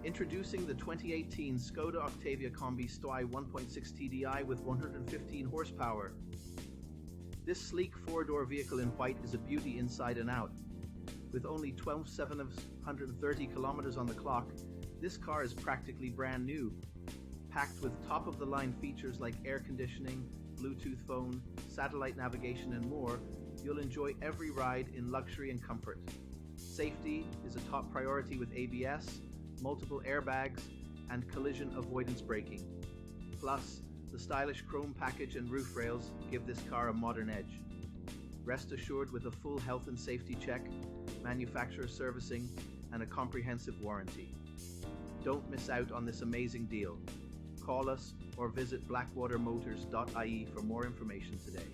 Introducing the 2018 Skoda Octavia COMBI STY 1.6TDI with 115 horsepower. This sleek four-door vehicle in white is a beauty inside and out. With only 130 kilometers on the clock, this car is practically brand new. Packed with top-of-the-line features like air conditioning, Bluetooth phone, satellite navigation and more, you'll enjoy every ride in luxury and comfort. Safety is a top priority with ABS, multiple airbags, and collision avoidance braking. Plus, the stylish chrome package and roof rails give this car a modern edge. Rest assured with a full health and safety check, manufacturer servicing, and a comprehensive warranty. Don't miss out on this amazing deal. Call us or visit blackwatermotors.ie for more information today.